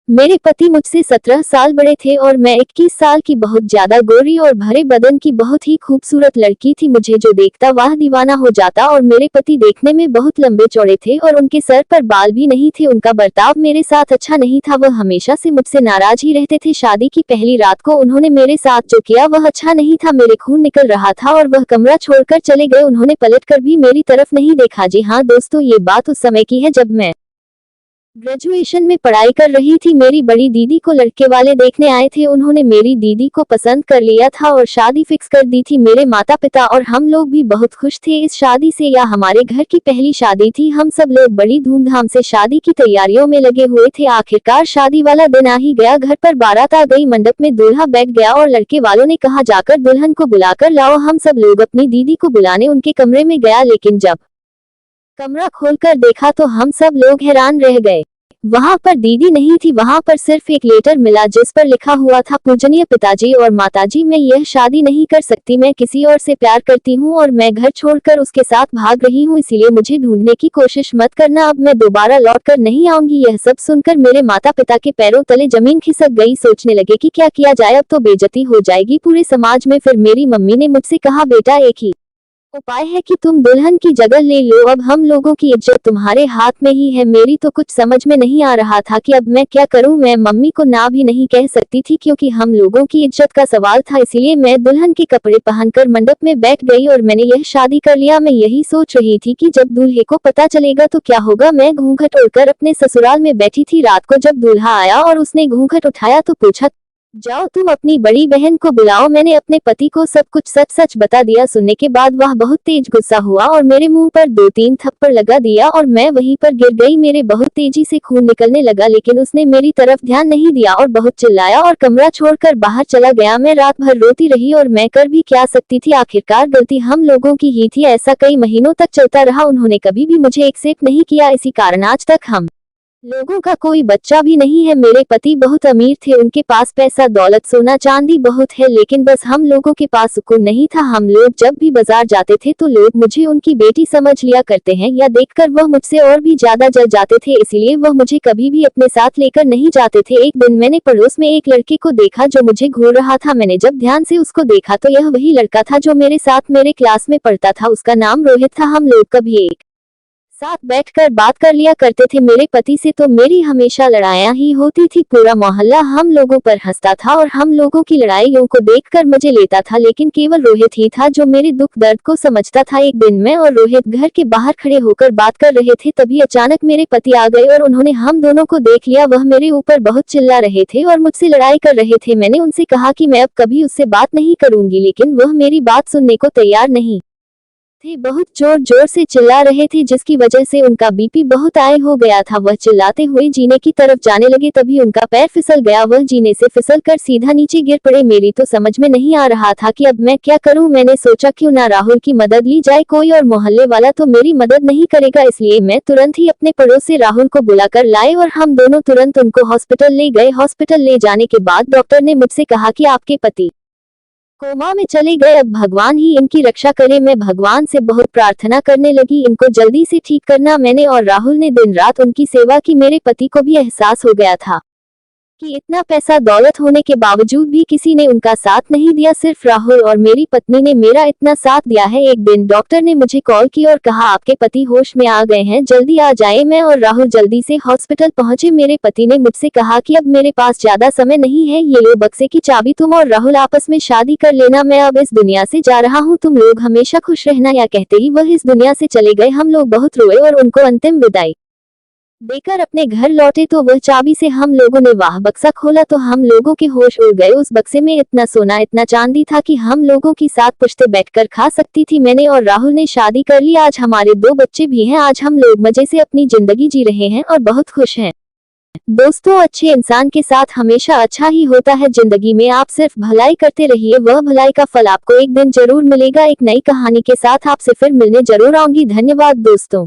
मेरे पति मुझसे 17 साल बड़े थे और मैं 21 साल की बहुत ज्यादा गोरी और भरे बदन की बहुत ही खूबसूरत लड़की थी। मुझे जो देखता वह दीवाना हो जाता। और मेरे पति देखने में बहुत लंबे चौड़े थे और उनके सर पर बाल भी नहीं थे। उनका बर्ताव मेरे साथ अच्छा नहीं था, वह हमेशा से मुझसे नाराज ही रहते थे। शादी की पहली रात को उन्होंने मेरे साथ जो किया वह अच्छा नहीं था। मेरे खून निकल रहा था और वह कमरा छोड़कर चले गए। उन्होंने पलटकर भी मेरी तरफ नहीं देखा। जी हाँ दोस्तों, ये बात उस समय की है जब मैं ग्रेजुएशन में पढ़ाई कर रही थी। मेरी बड़ी दीदी को लड़के वाले देखने आए थे। उन्होंने मेरी दीदी को पसंद कर लिया था और शादी फिक्स कर दी थी। मेरे माता पिता और हम लोग भी बहुत खुश थे इस शादी से। यह हमारे घर की पहली शादी थी। हम सब लोग बड़ी धूमधाम से शादी की तैयारियों में लगे हुए थे। आखिरकार शादी वाला दिन आ ही गया। घर पर बारात आ गई, मंडप में दूल्हा बैठ गया और लड़के वालों ने कहा जाकर दुल्हन को बुलाकर लाओ। हम सब लोग अपनी दीदी को बुलाने उनके कमरे में गया, लेकिन जब कमरा खोलकर देखा तो हम सब लोग हैरान रह गए। वहां पर दीदी नहीं थी, वहां पर सिर्फ एक लेटर मिला जिस पर लिखा हुआ था, पूजनीय पिताजी और माताजी, मैं यह शादी नहीं कर सकती। मैं किसी और से प्यार करती हूँ और मैं घर छोड़कर उसके साथ भाग रही हूँ, इसीलिए मुझे ढूंढने की कोशिश मत करना। अब मैं दोबारा लौटकर नहीं आऊंगी। यह सब सुनकर मेरे माता पिता के पैरों तले जमीन खिसक गई। सोचने लगे कि क्या किया जाए, अब तो बेइज्जती हो जाएगी पूरे समाज में। फिर मेरी मम्मी ने मुझसे कहा, बेटा एक ही उपाय है कि तुम दुल्हन की जगह ले लो। अब हम लोगों की इज्जत तुम्हारे हाथ में ही है। मेरी तो कुछ समझ में नहीं आ रहा था कि अब मैं क्या करूं। मैं मम्मी को ना भी नहीं कह सकती थी क्योंकि हम लोगों की इज्जत का सवाल था। इसीलिए मैं दुल्हन के कपड़े पहनकर मंडप में बैठ गई और मैंने यह शादी कर लिया। मैं यही सोच रही थी कि जब दूल्हे को पता चलेगा तो क्या होगा। मैं घूंघट ओढ़कर अपने ससुराल में बैठी थी। रात को जब दूल्हा आया और उसने घूंघट उठाया तो पूछा, जाओ तुम अपनी बड़ी बहन को बुलाओ। मैंने अपने पति को सब कुछ सच सच बता दिया। सुनने के बाद वह बहुत तेज गुस्सा हुआ और मेरे मुंह पर 2-3 थप्पड़ लगा दिया और मैं वहीं पर गिर गई। मेरे बहुत तेजी से खून निकलने लगा, लेकिन उसने मेरी तरफ ध्यान नहीं दिया और बहुत चिल्लाया और कमरा छोड़कर बाहर चला गया। मैं रात भर रोती रही और मैं कर भी क्या सकती थी। आखिरकार गलती हम लोगों की ही थी। ऐसा कई महीनों तक चलता रहा। उन्होंने कभी भी मुझे एक्सेप्ट नहीं किया। इसी कारण आज तक हम लोगों का कोई बच्चा भी नहीं है। मेरे पति बहुत अमीर थे, उनके पास पैसा दौलत सोना चांदी बहुत है, लेकिन बस हम लोगों के पास सुकून नहीं था। हम लोग जब भी बाजार जाते थे तो लोग मुझे उनकी बेटी समझ लिया करते हैं, या देखकर वह मुझसे और भी ज्यादा जल जाते थे। इसीलिए वह मुझे कभी भी अपने साथ लेकर नहीं जाते थे। एक दिन मैंने पड़ोस में एक लड़के को देखा जो मुझे घूर रहा था। मैंने जब ध्यान से उसको देखा तो यह वही लड़का था जो मेरे साथ मेरे क्लास में पढ़ता था। उसका नाम रोहित था। हम लोग कभी एक साथ बैठकर बात कर लिया करते थे। मेरे पति से तो मेरी हमेशा लड़ाइयां ही होती थी। पूरा मोहल्ला हम लोगों पर हंसता था और हम लोगों की लड़ाइयों को देखकर मजे लेता था, लेकिन केवल रोहित ही था जो मेरे दुख दर्द को समझता था। एक दिन मैं और रोहित घर के बाहर खड़े होकर बात कर रहे थे, तभी अचानक मेरे पति आ गए और उन्होंने हम दोनों को देख लिया। वह मेरे ऊपर बहुत चिल्ला रहे थे और मुझसे लड़ाई कर रहे थे। मैंने उनसे कहा कि मैं अब कभी उससे बात नहीं करूंगी, लेकिन वह मेरी बात सुनने को तैयार नहीं थे। बहुत जोर जोर से चिल्ला रहे थे जिसकी वजह से उनका बीपी बहुत हाई हो गया था। वह चिल्लाते हुए जीने की तरफ जाने लगे, तभी उनका पैर फिसल गया। वह जीने से फिसलकर सीधा नीचे गिर पड़े। मेरी तो समझ में नहीं आ रहा था कि अब मैं क्या करूं। मैंने सोचा क्यों ना राहुल की मदद ली जाए, कोई और मोहल्ले वाला तो मेरी मदद नहीं करेगा। इसलिए मैं तुरंत ही अपने पड़ोस से राहुल को बुलाकर लाए और हम दोनों तुरंत उनको हॉस्पिटल ले गए। हॉस्पिटल ले जाने के बाद डॉक्टर ने मुझसे कहा कि आपके पति कोमा में चले गए, अब भगवान ही इनकी रक्षा करे। मैं भगवान से बहुत प्रार्थना करने लगी इनको जल्दी से ठीक करना। मैंने और राहुल ने दिन रात उनकी सेवा की। मेरे पति को भी एहसास हो गया था कि इतना पैसा दौलत होने के बावजूद भी किसी ने उनका साथ नहीं दिया, सिर्फ राहुल और मेरी पत्नी ने मेरा इतना साथ दिया है। एक दिन डॉक्टर ने मुझे कॉल की और कहा, आपके पति होश में आ गए हैं, जल्दी आ जाए। मैं और राहुल जल्दी से हॉस्पिटल पहुंचे। मेरे पति ने मुझसे कहा कि अब मेरे पास ज्यादा समय नहीं है, ये लो बक्से की चाबी, तुम और राहुल आपस में शादी कर लेना। मैं अब इस दुनिया से जा रहा हूँ, तुम लोग हमेशा खुश रहना। या कहते ही वह इस दुनिया से चले गए। हम लोग बहुत रोए और उनको अंतिम विदाई देकर अपने घर लौटे तो वह चाबी से हम लोगों ने वह बक्सा खोला तो हम लोगों के होश उड़ गए। उस बक्से में इतना सोना इतना चांदी था कि हम लोगों की 7 पुश्तें बैठकर खा सकती थी। मैंने और राहुल ने शादी कर ली। आज हमारे 2 बच्चे भी हैं। आज हम लोग मजे से अपनी जिंदगी जी रहे हैं और बहुत खुश हैं। दोस्तों, अच्छे इंसान के साथ हमेशा अच्छा ही होता है। जिंदगी में आप सिर्फ भलाई करते रहिए, वह भलाई का फल आपको एक दिन जरूर मिलेगा। एक नई कहानी के साथ आपसे फिर मिलने जरूर आऊंगी। धन्यवाद दोस्तों।